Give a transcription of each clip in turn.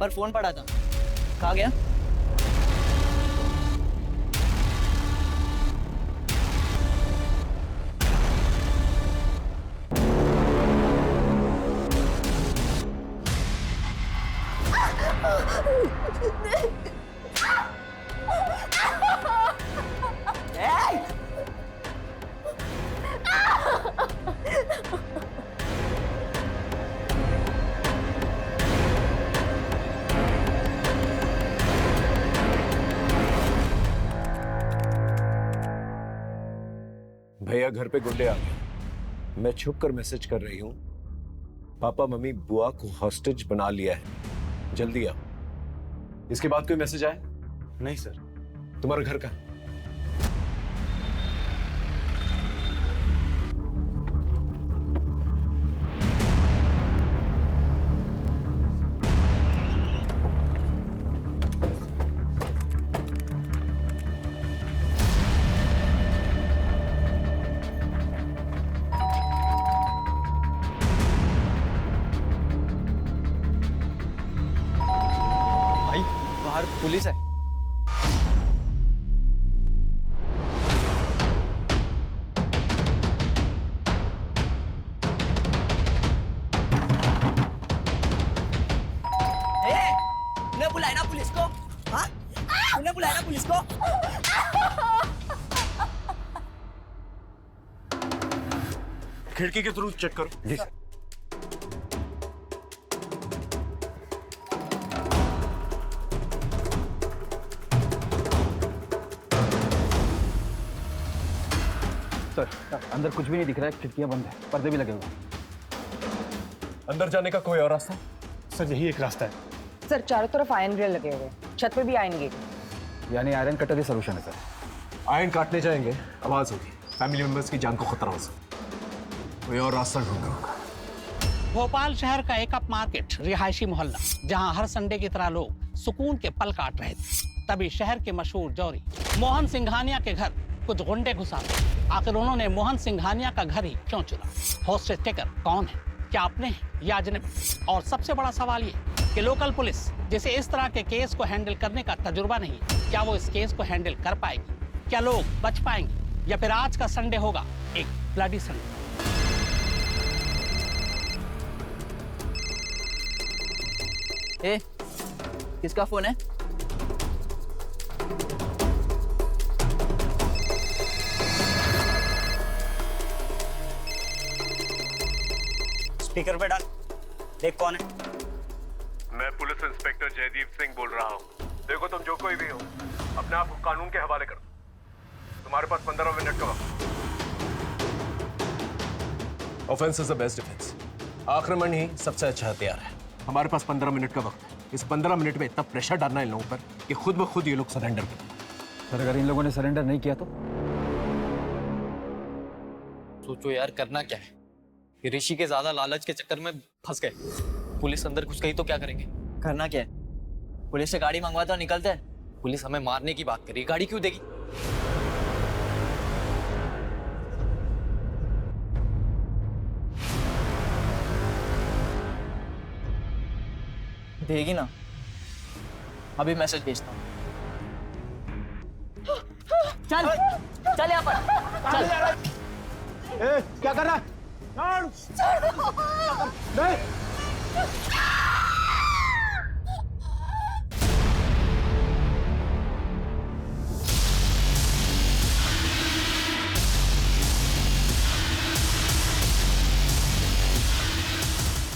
पर फोन पड़ा था, कहाँ गया? भैया घर पे गुंडे आ गए। मैं छुप कर मैसेज कर रही हूँ, पापा मम्मी बुआ को हॉस्टेज बना लिया है, जल्दी आओ। इसके बाद कोई मैसेज आया? नहीं सर। तुम्हारा घर कहाँ? बाहर पुलिस है। तूने बुलाया ना पुलिस को? हाँ? तूने बुलाया ना पुलिस को? खिड़की के थ्रू चेक करो। जी सर। सर अंदर कुछ भी नहीं दिख रहा है, खिड़कियां बंद है, पर्दे भी लगे हुए हैं। अंदर जाने का कोई और रास्ता? सर यही एक रास्ता है। सर चारों तरफ आयरन ग्रिल लगे हुए हैं, छत पे भी आयरन गेट। यानी आयरन कटर ही सोल्यूशन है सर। आयन काटने जाएंगे, आवाज होगी, फैमिली मेंबर्स की जान को खतरा हो सकता, कोई और रास्ता ढूंढना होगा। भोपाल शहर का एक अप मार्केट रिहायशी मोहल्ला, जहां हर संडे की तरह लोग सुकून के पल काट रहे थे। तभी शहर के मशहूर जौहरी मोहन सिंघानिया के घर कुछ गुंडे घुसा गए। आखिर उन्होंने मोहन सिंघानिया का घर ही क्यों चुना? हॉस्टेज टेकर कौन है? क्या अपने हैं या अजनबी? और सबसे बड़ा सवाल ये कि लोकल पुलिस जिसे इस तरह के केस को हैंडल करने का तजुर्बा नहीं, क्या वो इस केस को हैंडल कर पाएगी? क्या लोग बच पाएंगे या फिर आज का संडे होगा एक ब्लडी संडे? ए, किसका फोन है? स्पीकर पे डाल, देख कौन है। मैं पुलिस इंस्पेक्टर जयदीप सिंह बोल रहा हूँ। देखो तुम जो कोई भी हो, अपने आप को कानून के हवाले कर दो। तुम्हारे पास 15 मिनट का वक्त। Offence is the best defence. आक्रमण ही सबसे अच्छा हथियार है। हमारे पास 15 मिनट का वक्त है। इस 15 मिनट में इतना प्रेशर डालना है इन लोगों पर कि खुद ब खुद ये लोग सरेंडर कर दें। सर अगर इन लोगों ने सरेंडर नहीं किया तो? सोचो यार, करना क्या है? ये ऋषि के ज्यादा लालच के चक्कर में फंस गए। पुलिस अंदर घुस गई तो क्या करेंगे? करना क्या है? पुलिस से गाड़ी मंगवाता और निकलते हैं। पुलिस हमें मारने की बात करी, गाड़ी क्यों देगी? देगी ना, अभी मैसेज भेजता हूँ। चल चल यहाँ पर चल। क्या कर रहा है?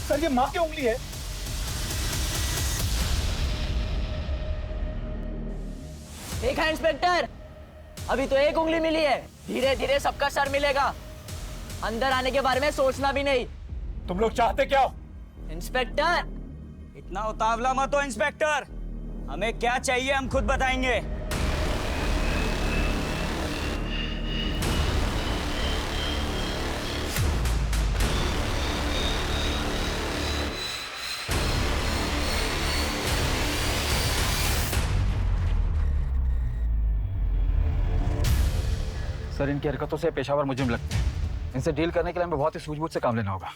सर ये माँ की उंगली है। देखा इंस्पेक्टर, अभी तो एक उंगली मिली है, धीरे धीरे सबका सर मिलेगा। अंदर आने के बारे में सोचना भी नहीं। तुम लोग चाहते क्या हो? इंस्पेक्टर, इतना उतावला मत हो इंस्पेक्टर, हमें क्या चाहिए हम खुद बताएंगे। सर इनकी हरकतों से पेशावर मुजरिम लगते हैं। इनसे डील करने के लिए हमें बहुत ही सूझबूझ से काम लेना होगा।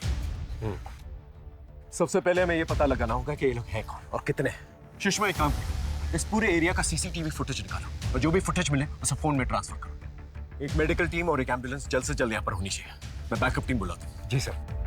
सबसे पहले हमें ये पता लगाना होगा कि ये लोग हैं कौन और कितने हैं। सुषमा, एक काम करो, इस पूरे एरिया का सीसीटीवी फुटेज निकालो और जो भी फुटेज मिले उसे फोन में ट्रांसफर करो। एक मेडिकल टीम और एक एम्बुलेंस जल्द से जल्द यहाँ पर होनी चाहिए। मैं बैकअप टीम बुलाता हूँ। जी सर।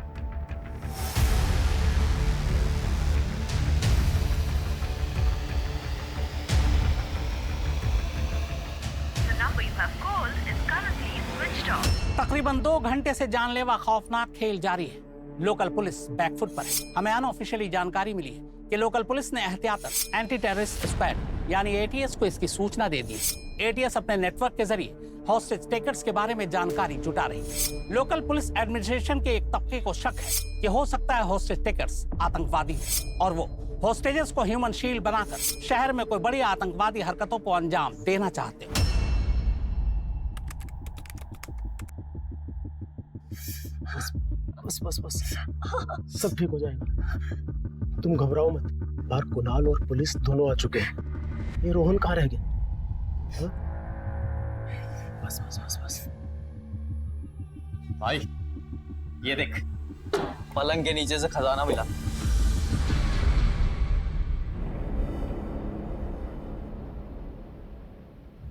तकरीबन 2 घंटे से जानलेवा खौफनाक खेल जारी है। लोकल पुलिस बैकफुट पर है। हमें अनऑफिशियली जानकारी मिली है कि लोकल पुलिस ने एहतियातन एंटी टेररिस्ट स्क्वाड यानी एटीएस को इसकी सूचना दे दी। एटीएस अपने नेटवर्क के जरिए हॉस्टेज टेकर्स के बारे में जानकारी जुटा रही है। लोकल पुलिस एडमिनिस्ट्रेशन के एक तबके को शक है कि हो सकता है हॉस्टेज टेकर्स आतंकवादी हैं और वो हॉस्टेजेस को ह्यूमन शील्ड बनाकर शहर में कोई बड़ी आतंकवादी हरकतों को अंजाम देना चाहते हैं। बस बस बस सब ठीक हो जाएगा, तुम घबराओ मत। बाहर कुणाल और पुलिस दोनों आ चुके हैं। ये रोहन कहाँ रह गया? हाँ? बस बस बस बस। भाई ये देख, पलंग के नीचे से खजाना मिला।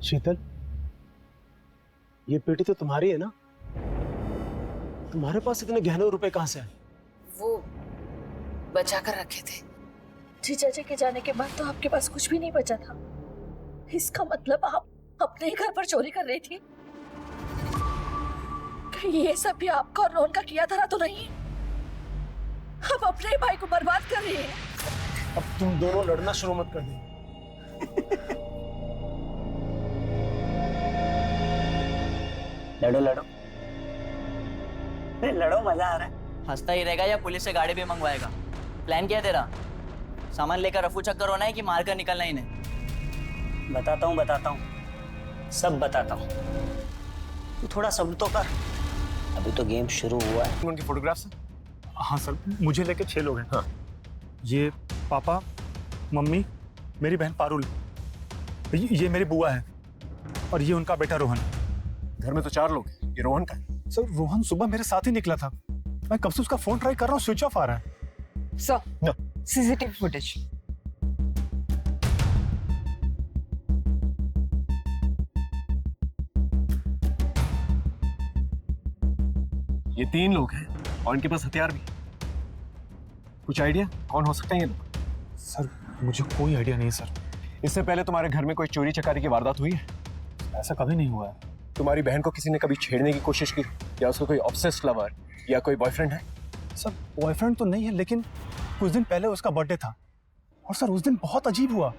शीतल, ये पेटी तो तुम्हारी है ना? तुम्हारे पास इतने गहने रुपए कहाँ से आए? वो बचा कर रखे थे। जीजा जी के जाने के बाद तो आपके पास कुछ भी नहीं बचा था। इसका मतलब आप अपने ही घर पर चोरी कर रही थी? कहीं ये सब भी आपका और रोहन का किया धरा तो नहीं? आप अपने ही भाई को बर्बाद कर रही हैं। अब तुम दोनों लड़ना शुरू मत कर दो। लड़ो लड़ो लड़ो, मजा आ रहा है। हंसता ही रहेगा या पुलिस से गाड़ी भी मंगवाएगा? प्लान क्या है तेरा? सामान लेकर रफू चक्कर होना है कि मार कर निकलना ही नहीं? बताता हूँ, सब बताता हूँ। तू थोड़ा सब्र तो कर, अभी तो गेम शुरू हुआ है। उनकी फोटोग्राफ्स? हाँ सर, मुझे लेके 6 लोग हैं। हाँ, ये पापा, मम्मी, मेरी बहन पारुल, ये मेरी बुआ है और ये उनका बेटा रोहन। घर में तो 4 लोग हैं। ये रोहन का है? सर रोहन सुबह मेरे साथ ही निकला था। मैं कब से उसका फोन ट्राई कर रहा हूँ, स्विच ऑफ आ रहा है। Sir, CCTV footage. ये 3 लोग हैं और इनके पास हथियार भी। कुछ आइडिया कौन हो सकते हैं ये लोग? सर मुझे कोई आइडिया नहीं सर। इससे पहले तुम्हारे घर में कोई चोरी चकारी की वारदात हुई है? ऐसा कभी नहीं हुआ है। तुम्हारी बहन को किसी ने कभी छेड़ने की कोशिश की या उसका कोई ऑब्सेस्ड लवर या कोई बॉयफ्रेंड है? सर बॉयफ्रेंड तो नहीं है, लेकिन कुछ दिन पहले उसका बर्थडे था और सर उस दिन बहुत अजीब हुआ।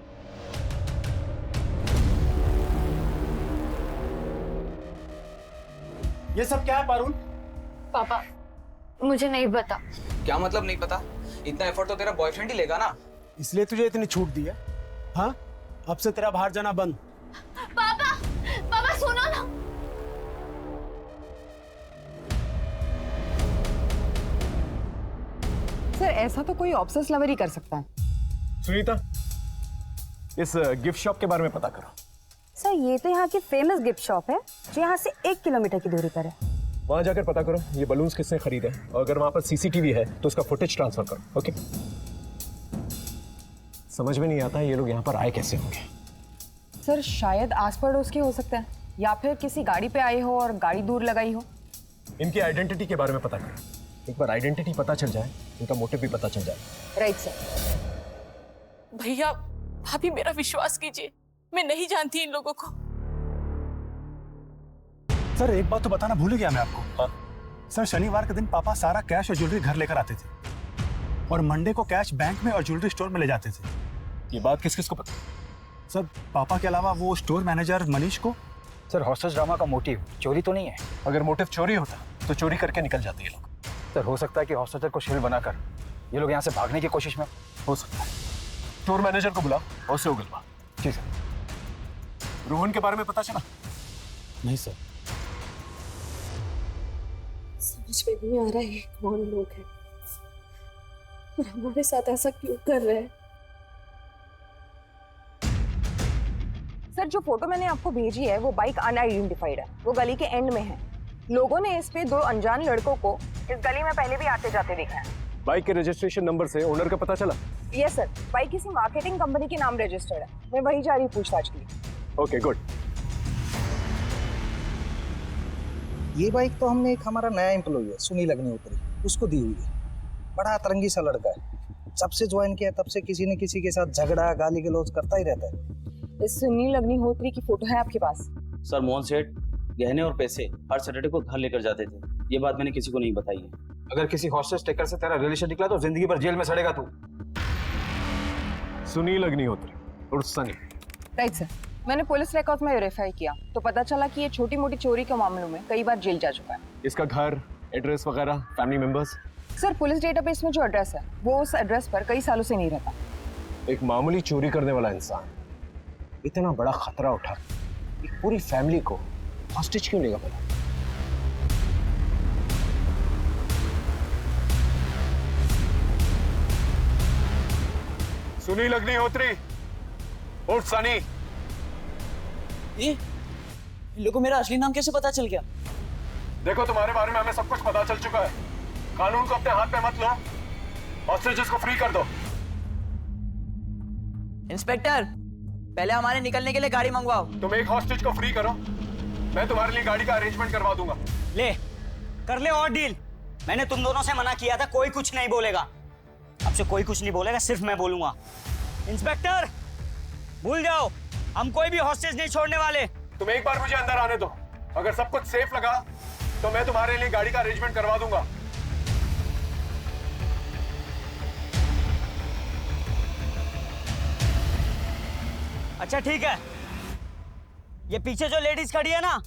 ये सब क्या है पारुल? पापा, मुझे नहीं पता। क्या मतलब नहीं पता? इतना एफर्ट तो तेरा बॉयफ्रेंड ही लेगा ना। इसलिए तुझे इतनी छूट दी है? हाँ, अब से तेरा बाहर जाना बंद। पापा, पापा सुनो ना। सर ऐसा तो कोई ऑब्सेस लवर ही कर सकता है। सुनीता, इस गिफ्ट शॉप के बारे में पता करो। सर ये तो यहाँ की फेमस गिफ्ट शॉप है जो यहाँ से 1 किलोमीटर की दूरी पर है। वहां जाकर पता करो ये बलून्स किसने खरीदे और अगर वहां पर सीसीटीवी है तो उसका फुटेज ट्रांसफर करो। ओके? समझ में नहीं आता ये लोग यहाँ पर आए कैसे होंगे। सर शायद आस पड़ोस के हो सकते हैं या फिर किसी गाड़ी पे आए हो और गाड़ी दूर लगाई हो। इनकी आइडेंटिटी के बारे में पता करो। एक बार आइडेंटिटी पता चल जाए इनका मोटिव भी पता चल जाए। Right sir. भैया, अभी मेरा विश्वास कीजिए, मैं नहीं जानती इन लोगों को। सर एक बात तो बताना भूल गया मैं आपको। हाँ? सर शनिवार के दिन पापा सारा कैश और ज्वेलरी घर लेकर आते थे और मंडे को कैश बैंक में और ज्वेलरी स्टोर में ले जाते थे। ये बात किस किस को पता? सर पापा के अलावा वो स्टोर मैनेजर मनीष को। सर हॉस्टेज ड्रामा का मोटिव चोरी तो नहीं है? अगर मोटिव चोरी होता तो चोरी करके निकल जाते ये लोग। सर हो सकता है कि हॉस्टेजर को शील्ड बनाकर ये लोग यहाँ से भागने की कोशिश में। हो सकता है। स्टोर मैनेजर को बुलाओ और उससे उगलवा। ठीक है। रोहन के बारे में पता चला? नहीं सर। समझ में नहीं आ रहा है कौन लोग हैं और हमारे साथ ऐसा क्यों कर रहे हैं। सर जो फोटो मैंने आपको भेजी है वो बाइक अनआइडेंटिफाइड है। वो गली के एंड में है। लोगों ने इस पे 2 अनजान लड़कों को इस गली में पहले भी आते जाते देखा है। बाइक के रजिस्ट्रेशन नंबर से ओनर का पता चला? यस सर, बाइक किसी मार्केटिंग कंपनी के नाम रजिस्टर्ड है। मैं वही जा रही हूँ पूछताछ के लिए। Okay good. ये बाइक तो हमने एक हमारा नया एम्प्लॉय है सुनील अग्निहोत्री, उसको दी हुई है। बड़ा अतरंगी सा लड़का है, जब से ज्वाइन किया तब से किसी न किसी के साथ झगड़ा गाली गलौज करता ही रहता है। इस सुनील अग्निहोत्री की फोटो है आपके पास? सर मोहन सेठ गहने और पैसे हर सैटरडे को घर लेकर जाते थे, ये बात मैंने किसी को नहीं बताई है। अगर किसी हॉस्टेज टेकर से तेरा रिलेशन निकला तो जिंदगी भर जेल में सड़ेगा तू। सुनील अग्निहोत्री और सनी। राइट सर, मैंने पुलिस रिकॉर्ड में वेरीफाई किया तो पता चला कि ये छोटी मोटी चोरी के मामलों में कई बार जेल जा चुका है। इसका घर, एड्रेस वगैरह, family members? Sir police database में जो एड्रेस है वो उस एड्रेस पर कई सालों से नहीं रहता। एक मामूली चोरी करने वाला इंसान इतना बड़ा खतरा उठा एक पूरी फैमिली को हॉस्टेज क्यों लेगा पता? सुनील अग्निहोत्री और सनी। ये इन लोगों को मेरा असली नाम कैसे पता चल गया? देखो तुम्हारे बारे में हमें सब कुछ पता चल चुका है। कानून को अपने हाथ में मत लो, हॉस्टेजेस को फ्री कर दो। इंस्पेक्टर, पहले हमारे निकलने के लिए गाड़ी मंगवाओ। तुम एक हॉस्टेज को फ्री करो, मैं तुम्हारे लिए गाड़ी का अरेंजमेंट करवा दूंगा। ले कर ले और डील। मैंने तुम दोनों से मना किया था, कोई कुछ नहीं बोलेगा। अब से कोई कुछ नहीं बोलेगा, सिर्फ मैं बोलूंगा। इंस्पेक्टर भूल जाओ, हम कोई भी हॉस्टेज नहीं छोड़ने वाले। तुम एक बार मुझे अंदर आने दो, अगर सब कुछ सेफ लगा तो मैं तुम्हारे लिए गाड़ी का अरेंजमेंट करवा दूंगा। अच्छा ठीक है, ये पीछे जो लेडीज खड़ी है ना,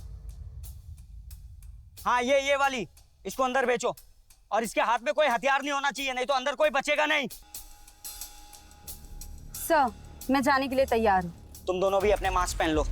हाँ ये वाली, इसको अंदर बेचो और इसके हाथ में कोई हथियार नहीं होना चाहिए, नहीं तो अंदर कोई बचेगा नहीं। सर मैं जाने के लिए तैयार हूँ। तुम दोनों भी अपने मास्क पहन लो।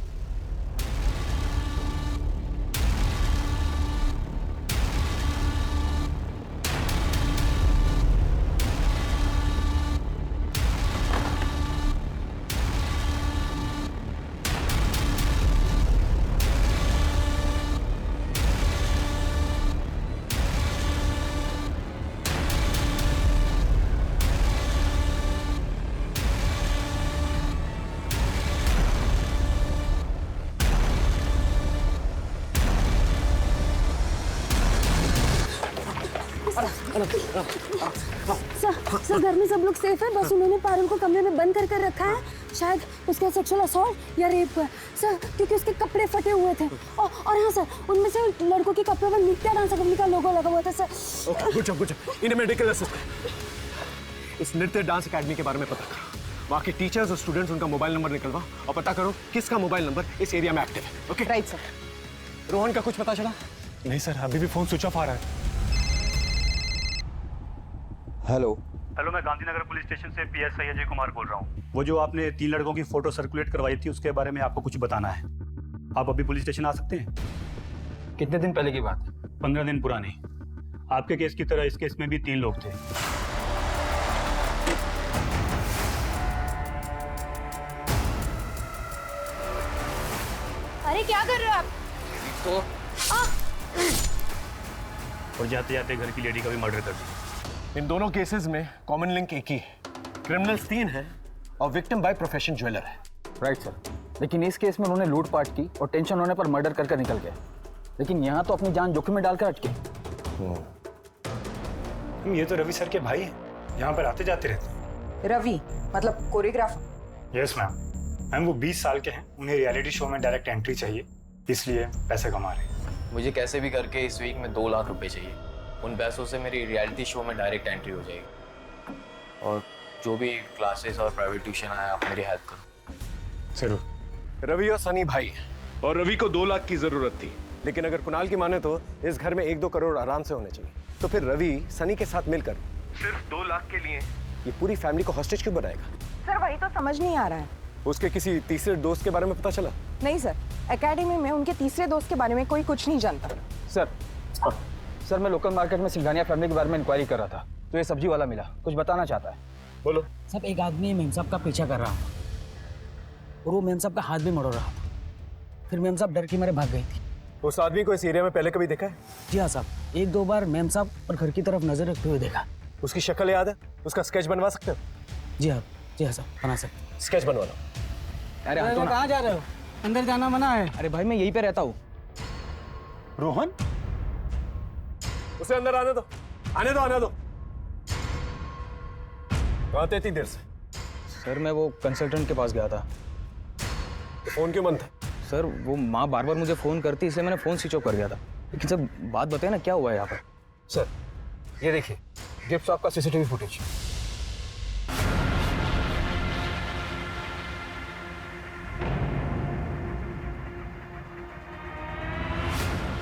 सर घर में सब लोग सेफ है, बस उन्होंने पारुल को कमरे में बंद कर रखा है। शायद उसका सेक्सुअल असॉल्ट या रेप हुआ है सर, क्योंकि उसके कपड़े फटे हुए थे। और हाँ सर, उनमें से लड़कों के कपड़ों पर नित्या डांस अकेडमी का लोगो लगा हुआ था सर। कुछ इन्हें मेडिकल असिस्टेंट इस नृत्य डांस अकेडमी के बारे में पता करो, वहाँ के टीचर्स और स्टूडेंट्स उनका मोबाइल नंबर निकलवा और पता करो किसका मोबाइल नंबर इस एरिया में एक्टिव है। Okay right sir. रोहन का कुछ पता चला? नहीं सर, अभी भी फोन स्विच ऑफ आ रहा है। हेलो हेलो, मैं गांधीनगर पुलिस स्टेशन से पीएसआई अजय कुमार बोल रहा हूँ। वो जो आपने 3 लड़कों की फोटो सर्कुलेट करवाई थी उसके बारे में आपको कुछ बताना है। आप अभी पुलिस स्टेशन आ सकते हैं? कितने दिन पहले की बात है? 15 दिन पुरानी। आपके केस की तरह इस केस में भी 3 लोग थे। अरे क्या कर रहे हो आप? तो और जाते जाते घर की लेडी का भी मर्डर कर दिया। इन दोनों केसेस में कॉमन लिंक एक ही है, क्रिमिनल्स 3 हैं और विक्टिम बाय प्रोफेशन ज्वेलर है। राइट सर, लेकिन इस केस में उन्होंने लूटपाट की और टेंशन होने पर मर्डर कर निकल गए, लेकिन यहाँ तो अपनी जान जोखिम में डालकर अटके। ये तो रवि सर के भाई हैं, यहाँ पर आते जाते रहते। रवि मतलब कोरियोग्राफर? Yes ma'am. मैम वो 20 साल के हैं, उन्हें रियलिटी शो में डायरेक्ट एंट्री चाहिए, इसलिए पैसे कमा रहे हैं। मुझे कैसे भी करके इस वीक में 2 लाख रुपए चाहिए। उन पैसों से मेरी रियलिटी शो में डायरेक्ट एंट्री हो जाएगी, और जो भी क्लासेस और प्राइवेट ट्यूशन आया आप मेरी हेल्प करो। जरूर। रवि और सनी भाई, और रवि को 2 लाख की जरूरत थी, लेकिन अगर कुणाल की माने तो इस घर में 1-2 करोड़ आराम से होने चाहिए। तो फिर रवि सनी के साथ मिलकर सिर्फ 2 लाख के लिए ये पूरी फैमिली को हॉस्टेज क्यों बनाएगा? सर वही तो समझ नहीं आ रहा है। उसके किसी तीसरे दोस्त के बारे में पता चला? नहीं सर, एकेडमी में उनके तीसरे दोस्त के बारे में कोई कुछ नहीं जानता। सर मैं लोकल मार्केट में सिंघानिया फैमिली के बारे में इंक्वायरी कर रहा था, तो ये सब्जी वाला मिला, कुछ बताना चाहता है। बोलो। सब एक आदमी मेम साहब का पीछा कर रहा था और वो मेम साहब का हाथ भी मरोड़ रहा था। फिर मेम साहब डर के मारे भाग गई थी। उस आदमी को इस एरिया में पहले कभी देखा है? जी हाँ साहब, 1-2 बार मेम साहब और घर की तरफ नजर रखते हुए देखा, उसकी शक्ल याद है? उसका स्केच बनवा सकते हो? जी हाँ सर, बना सकते। स्केच बनवा लो। अरे कहाँ जा रहे हो? अंदर जाना मना है। अरे भाई मैं यहीं पे रहता हूँ। रोहन, उसे अंदर आने दो, आने दो, आने दो। कहाँ थे इतनी देर से? सर मैं वो कंसल्टेंट के पास गया था। तो फोन क्यों बंद था? सर वो माँ बार बार मुझे फोन करती, इसलिए मैंने फोन स्विच ऑफ कर दिया था। लेकिन सर बात बताए ना क्या हुआ है यहाँ पर? सर ये देखिए, गिफ्ट शॉप का सीसीटीवी फुटेज।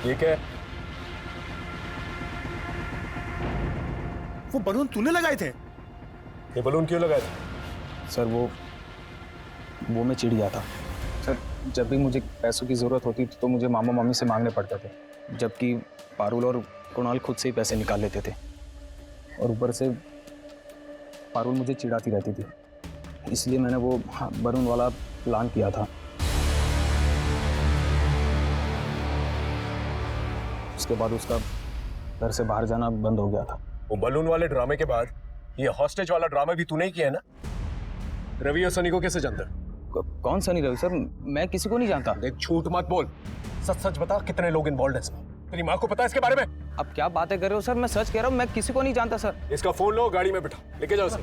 ये क्या है? वो बलून तूने लगाए थे? ये बलून क्यों लगाए थे? सर वो मैं चिढ़ गया था। सर जब भी मुझे पैसों की ज़रूरत होती थी तो मुझे मामा मम्मी से मांगने पड़ते थे, जबकि पारुल और कुणाल खुद से ही पैसे निकाल लेते थे। और ऊपर से पारुल मुझे चिढ़ाती रहती थी, इसलिए मैंने वो बलून वाला प्लान किया था। उसके बाद उसका घर से बाहर जाना बंद हो गया था। वो बलून वाले ड्रामे के बाद ये हॉस्टेज वाला ड्रामा भी तूने ही किया है ना? रवि और सनी को कैसे जानता है? कौन सनी रवि? सर मैं किसी को नहीं जानता। देख झूठ मत बोल, सच सच बता, कितने लोग इन्वॉल्व हैं इसमें? तेरी माँ को पता है इसके बारे में? अब क्या बातें कर रहे हो सर? मैं सच कह रहा हूँ, मैं किसी को नहीं जानता सर। इसका फोन लो, गाड़ी में बिठा, लेके जाओ इसे।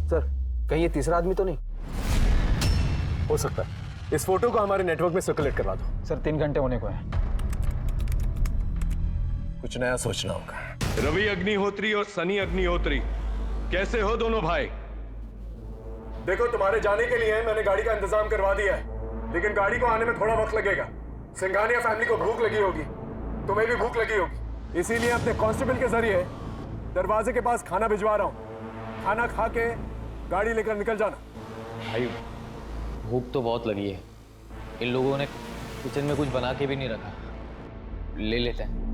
सर कहीं ये तीसरा आदमी तो नहीं हो सकता है। इस फोटो को हमारे नेटवर्क में सर्कुलेट करवा दो। सर 3 घंटे होने को है। कुछ नया सोचना होगा। रवि अग्निहोत्री और सनी अग्निहोत्री, कैसे हो दोनों भाई? देखो तुम्हारे जाने के लिए मैंने गाड़ी का इंतजाम करवा दिया है, लेकिन गाड़ी को आने में थोड़ा वक्त लगेगा। सिंघानिया फैमिली को भूख लगी होगी, तुम्हें भी भूख लगी होगी, इसीलिए अपने कांस्टेबल के जरिए दरवाजे के पास खाना भिजवा रहा हूँ। खाना खा के गाड़ी लेकर निकल जाना। भाई भूख तो बहुत लगी है, इन लोगों ने किचन में कुछ बना के भी नहीं रखा, ले लेते हैं।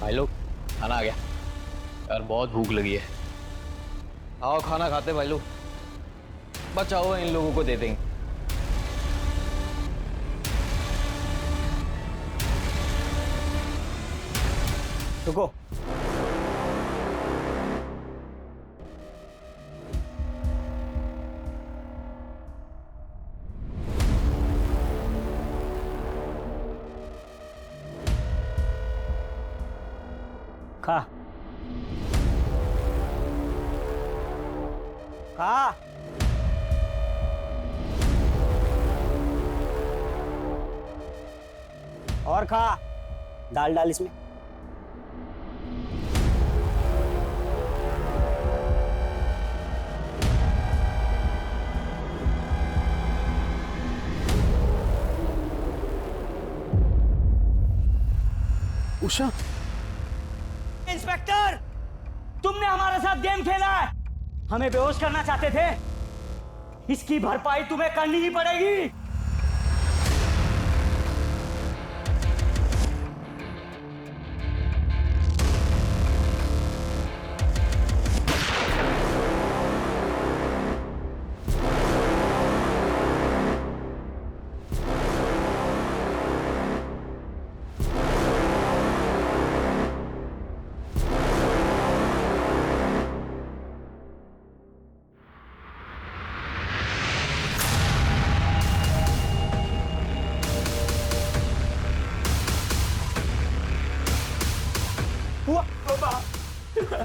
भाई लोग खाना आ गया यार, बहुत भूख लगी है। आओ खाना खाते भाई लोग, बचाओ इन लोगों को दे देंगे। रुको, खा खा। और खा, दाल डाल इसमें। उषा, इंस्पेक्टर, तुमने हमारे साथ गेम खेला है, हमें बेहोश करना चाहते थे, इसकी भरपाई तुम्हें करनी ही पड़ेगी।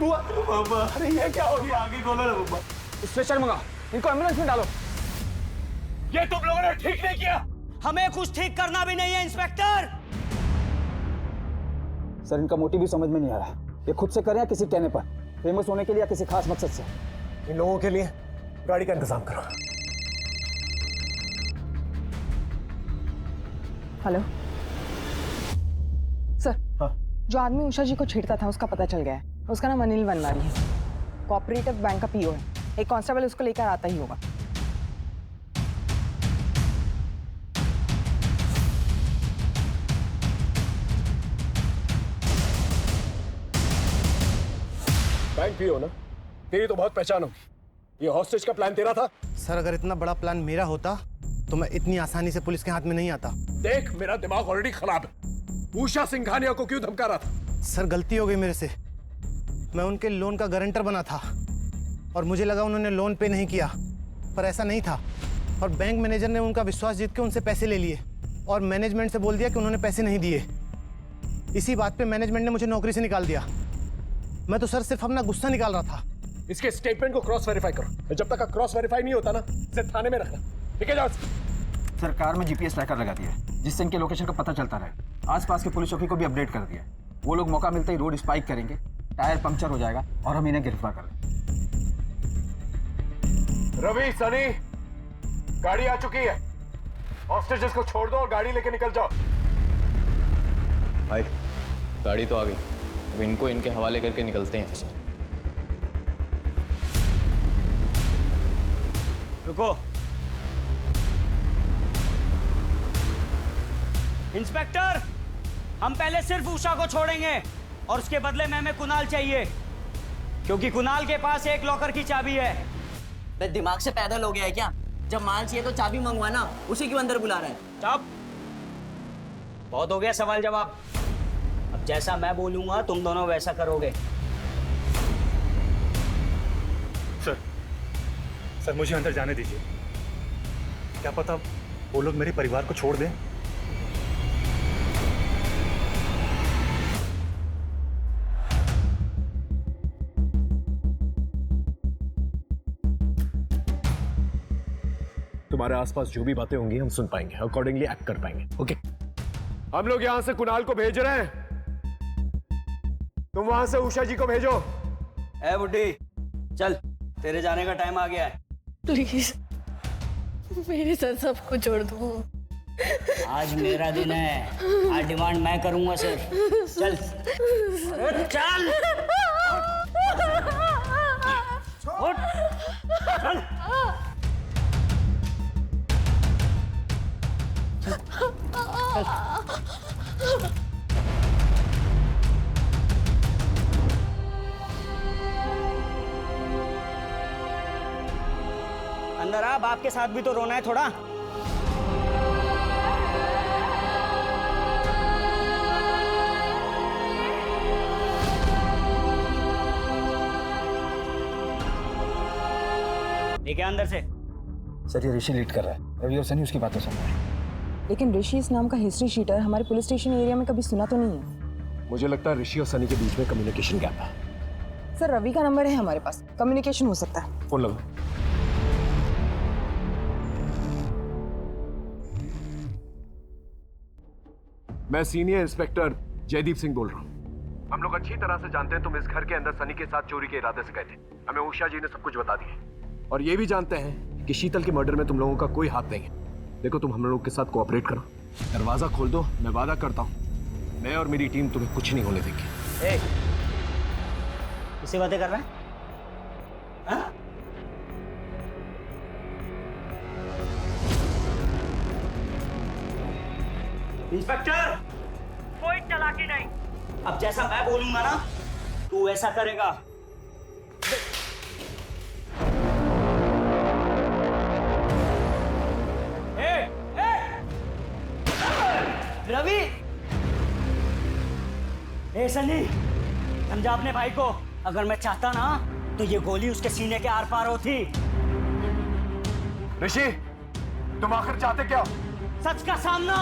बुआ, अरे ये क्या हो गया? आगे खोलो ना बुआ। स्ट्रेचर मंगाओ, इनको एम्बुलेंस में डालो। ये तुम लोगों ने ठीक नहीं किया, हमें कुछ ठीक करना भी नहीं है इंस्पेक्टर। सर इनका मोटिव भी समझ में नहीं आ रहा, ये खुद से करें या किसी कहने पर, फेमस होने के लिए या किसी खास मकसद से। इन लोगों के लिए गाड़ी का इंतजाम करो। Hello sir. हाँ? जो आदमी उषा जी को छेड़ता था उसका पता चल गया है। उसका नाम अनिल वनवारी है, कोऑपरेटिव बैंक का पीओ है। एक कांस्टेबल उसको लेकर आता ही होगा। बैंक पीओ ना, तेरी तो बहुत पहचान होगी। ये हॉस्टेज का प्लान तेरा था? सर अगर इतना बड़ा प्लान मेरा होता तो मैं इतनी आसानी से पुलिस के हाथ में नहीं आता। देख मेरा दिमाग ऑलरेडी खराब है। उषा सिंघानिया को क्यों धमका रहा था? सर गलती हो गई मेरे से। मैं उनके लोन का गारंटर बना था और मुझे लगा उन्होंने लोन पे नहीं किया, पर ऐसा नहीं था। और बैंक मैनेजर ने उनका विश्वास जीत के उनसे पैसे ले लिए और मैनेजमेंट से बोल दिया कि उन्होंने पैसे नहीं दिए। इसी बात पे मैनेजमेंट ने मुझे नौकरी से निकाल दिया। मैं तो सर सिर्फ अपना गुस्सा निकाल रहा था। इसके स्टेटमेंट को क्रॉस वेरीफाई करो। जब तक क्रॉस वेरीफाई नहीं होता ना, इसे थाने में रखना। ठीक है? जाओ। सरकार में जीपीएस ट्रैकर लगा दिया है जिससे इनके लोकेशन का पता चलता रहे। आसपास के पुलिस चौकी को भी अपडेट कर दिया। वो लोग मौका मिलते ही रोड स्पाइक करेंगे, टायर पंक्चर हो जाएगा और हम इन्हें गिरफ्तार कर लेंगे। रवि, सनी, गाड़ी आ चुकी है। हॉस्टेजेस को छोड़ दो और गाड़ी लेके निकल जाओ। भाई गाड़ी तो आ गई, अब इनको इनके हवाले करके निकलते हैं। रुको। इंस्पेक्टर, हम पहले सिर्फ उषा को छोड़ेंगे और उसके बदले में हमें कुणाल चाहिए, क्योंकि कुणाल के पास एक लॉकर की चाबी है। बे दिमाग से पैदल हो गया है क्या? जब माल चाहिए तो चाबी मंगवाना, उसी क्यों अंदर बुला रहा है? चुप। बहुत हो गया सवाल जवाब। अब जैसा मैं बोलूंगा तुम दोनों वैसा करोगे। सर मुझे अंदर जाने दीजिए। क्या पता वो लोग मेरे परिवार को छोड़ दें। तुम्हारे आसपास जो भी बातें होंगी हम सुन पाएंगे, अकॉर्डिंगली एक्ट कर पाएंगे। ओके? हम लोग यहां से कुणाल को भेज रहे हैं, तुम वहां से उषा जी को भेजो। ए बुड्ढी, चल, तेरे जाने का टाइम आ गया है। प्लीज मेरे साथ सबको छोड़ दो। आज मेरा दिन है, आज डिमांड मैं करूंगा सर। चल चल उठ, चल। अंदर आ, बाप के साथ भी तो रोना है थोड़ा। लेके अंदर से। सर ये ऋषि लीड कर रहा है, रवि और सनी उसकी बातें सुन रहे हैं। लेकिन ऋषि इस नाम का हिस्ट्री शीटर हमारे पुलिस स्टेशन एरिया में कभी सुना तो नहीं है। मुझे लगता है ऋषि और सनी के बीच में कम्युनिकेशन गैप है। सर रवि का नंबर है हमारे पास, कम्युनिकेशन हो सकता है। फोन लगाओ। मैं सीनियर इंस्पेक्टर जयदीप सिंह बोल रहा हूँ। हम लोग अच्छी तरह से जानते हैं तुम इस घर के अंदर सनी के साथ चोरी के इरादे से गए थे। हमें उषा जी ने सब कुछ बता दिया और ये भी जानते हैं कि शीतल के मर्डर में तुम लोगों का कोई हाथ नहीं है। देखो तुम हम लोगों के साथ कोऑपरेट करो, दरवाजा खोल दो। मैं वादा करता हूँ मैं और मेरी टीम तुम्हें कुछ नहीं होने देंगे। किससे बातें कर रहा है? हाँ? इंस्पेक्टर, कोई चालाकी नहीं। अब जैसा मैं बोलूंगा ना तू ऐसा करेगा। रवि, ए सनी, समझा अपने भाई को। अगर मैं चाहता ना तो ये गोली उसके सीने के आर पार होती। ऋषि, तुम आखिर चाहते क्या? सच का सामना।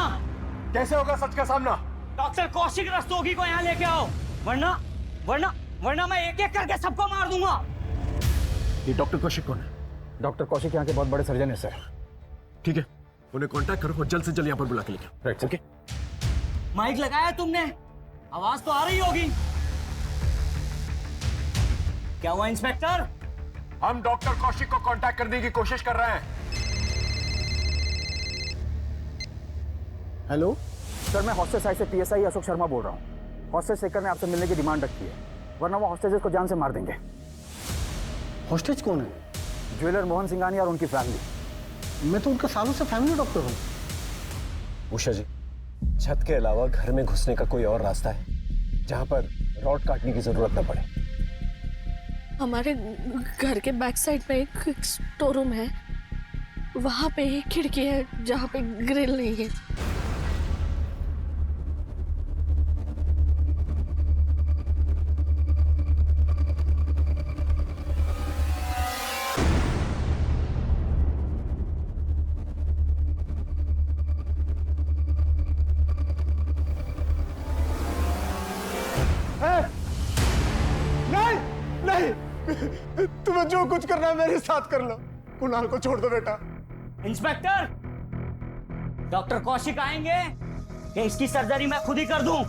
कैसे होगा सच का सामना? डॉक्टर कौशिक रस्तोगी को यहाँ लेके आओ, वरना वरना वरना मैं एक एक करके सबको मार दूंगा। ये डॉक्टर कौशिक कौन है? डॉक्टर कौशिक यहाँ के बहुत बड़े सर्जन है सर। ठीक है, उन्हें कांटेक्ट करो और जल्द से जल्द यहाँ पर बुला के लेके आओ। Right, okay? माइक लगाया तुमने? आवाज तो आ रही होगी। क्या हुआ इंस्पेक्टर? हम डॉक्टर कौशिक को कांटेक्ट करने की कोशिश कर रहे हैं। हेलो सर, मैं हॉस्टेज साइड से पीएसआई अशोक शर्मा बोल रहा हूँ। हॉस्टेज शेखर ने आपसे मिलने की डिमांड रखी है, वरना वो हॉस्टेजेस को जान से मार देंगे। हॉस्टेज कौन है? ज्वेलर मोहन सिंघानिया और उनकी फैमिली। मैं तो उनका सालों से फैमिली डॉक्टर हूँ। उषा जी, छत के अलावा घर में घुसने का कोई और रास्ता है जहां पर रॉड काटने की जरूरत न पड़े? हमारे घर के बैक साइड में एक स्टोर रूम है, वहां पे एक खिड़की है जहाँ पे ग्रिल नहीं है। नहीं, तुम्हें जो कुछ करना है मेरे साथ कर लो। कुणाल को छोड़ दो बेटा। इंस्पेक्टर, डॉक्टर कौशिक आएंगे कि इसकी सर्जरी मैं खुद ही कर दूं?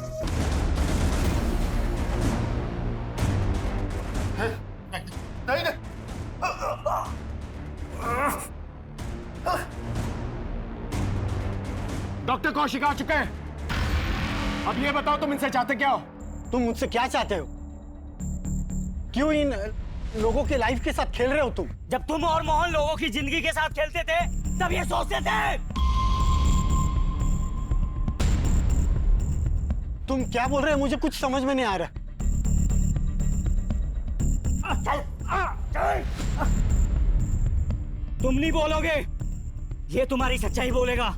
नहीं नहीं। डॉक्टर कौशिक आ चुके हैं। अब ये बताओ तुम इनसे चाहते क्या हो? तुम मुझसे क्या चाहते हो? क्यों इन लोगों के लाइफ के साथ खेल रहे हो तुम? जब तुम और मोहन लोगों की जिंदगी के साथ खेलते थे तब ये सोचते थे। तुम क्या बोल रहे हो? मुझे कुछ समझ में नहीं आ रहा। तुम नहीं बोलोगे, ये तुम्हारी सच्चाई बोलेगा।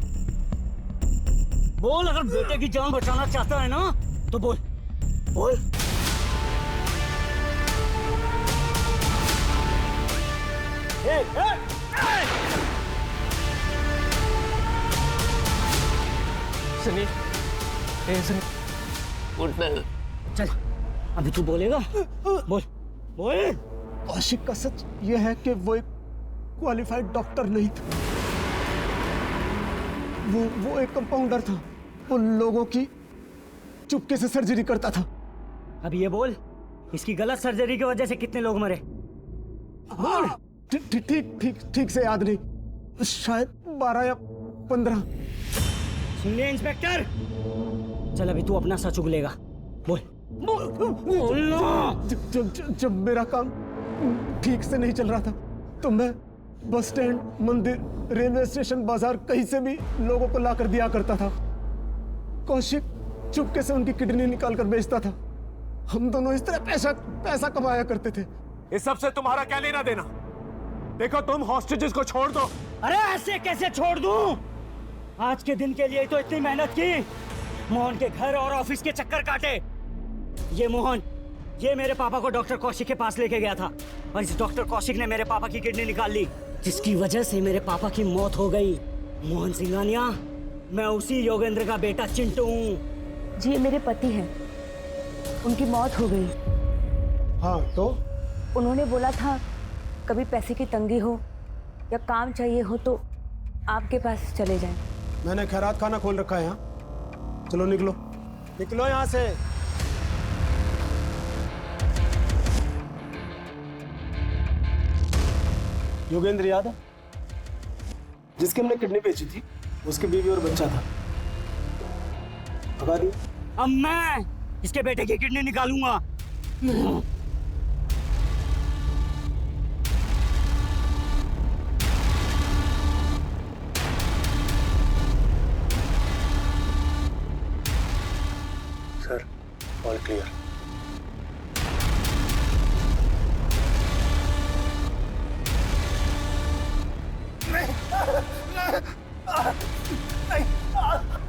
बोल, अगर बेटे की जान बचाना चाहता है ना तो बोल बोल। सुनी, चल, अभी तू बोलेगा? बोल बोल। कौशिक का सच ये है कि वो एक क्वालिफाइड डॉक्टर नहीं था। वो एक कंपाउंडर था। वो लोगों की चुपके से सर्जरी करता था। अब ये बोल, इसकी गलत सर्जरी की वजह से कितने लोग मरे? बोल। ठीक से याद नहीं, शायद 12 या 15। सुन लिया इंस्पेक्टर? चल अभी तू अपना सच उगलेगा। बोल बोल। जब मेरा काम ठीक से नहीं चल रहा था तो मैं बस स्टैंड, मंदिर, रेलवे स्टेशन, बाजार, कहीं से भी लोगों को लाकर दिया करता था। कौशिक चुपके से उनकी किडनी निकाल कर बेचता था। हम दोनों इस तरह पैसा कमाया करते थे। इस सब से तुम्हारा क्या लेना देना? देखो, तुम हॉस्टेजेस को छोड़ दो। अरे ऐसे कैसे छोड़ दूं? आज के दिन के लिए तो इतनी मेहनत की, मोहन के घर और ऑफिस के चक्कर काटे। ये मोहन, ये मेरे पापा को डॉक्टर कौशिक के पास लेके गया था और इस डॉक्टर कौशिक ने मेरे पापा की किडनी निकाल ली, जिसकी वजह से मेरे पापा की मौत हो गई। मोहन सिंघानिया, मैं उसी योगेंद्र का बेटा चिंटू हूँ। जी, ये मेरे पति हैं, उनकी मौत हो गई। हाँ तो? उन्होंने बोला था कभी पैसे की तंगी हो या काम चाहिए हो तो आपके पास चले जाएं। मैंने खैरात खाना खोल रखा है यहाँ। चलो निकलो, निकलो यहाँ से। योगेंद्र याद है, जिसके हमने किडनी बेची थी? उसकी बीवी और बच्चा था। भगा दी। अब मैं इसके बेटे की किडनी निकालूंगा। Sir, all clear.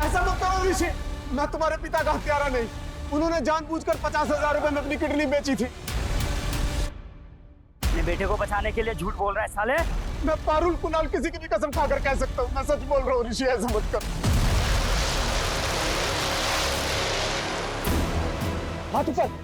ऐसा मत करो ऋषि, मैं तुम्हारे पिता का हत्यारा नहीं। उन्होंने जानबूझकर 50,000 रुपए में अपनी किडनी बेची थी। अपने बेटे को बचाने के लिए झूठ बोल रहा है साले। मैं पारुल कुणाल किसी की भी कसम खाकर कह सकता हूँ, मैं सच बोल रहा हूँ ऋषि, ऐसा मत कर। हाथ ऊपर।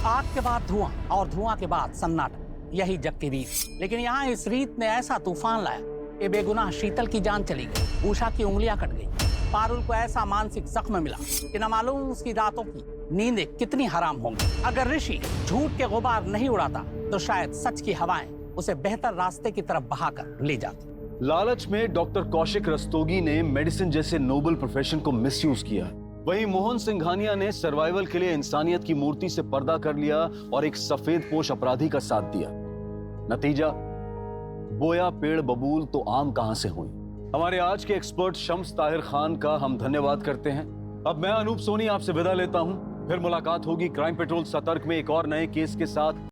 आग के बाद धुआं और धुआं के बाद सन्नाटा, यही जग की रीत। लेकिन यहाँ इस रीत ने ऐसा तूफान लाया कि बेगुनाह शीतल की जान चली गई, उषा की उंगलियां कट गई पारुल को ऐसा मानसिक जख्म मिला कि न मालूम उसकी रातों की नींदें कितनी हराम होंगी। अगर ऋषि झूठ के गुबार नहीं उड़ाता तो शायद सच की हवाएं उसे बेहतर रास्ते की तरफ बहाकर ले जाती। लालच में डॉक्टर कौशिक रस्तोगी ने मेडिसिन जैसे नोबल प्रोफेशन को मिसयूज किया। वहीं मोहन सिंघानिया ने सर्वाइवल के लिए इंसानियत की मूर्ति से पर्दा कर लिया और एक सफेद पोश अपराधी का साथ दिया। नतीजा, बोया पेड़ बबूल तो आम कहां से हुई। हमारे आज के एक्सपर्ट शम्स ताहिर खान का हम धन्यवाद करते हैं। अब मैं अनूप सोनी आपसे विदा लेता हूं। फिर मुलाकात होगी क्राइम पेट्रोल सतर्क में एक और नए केस के साथ।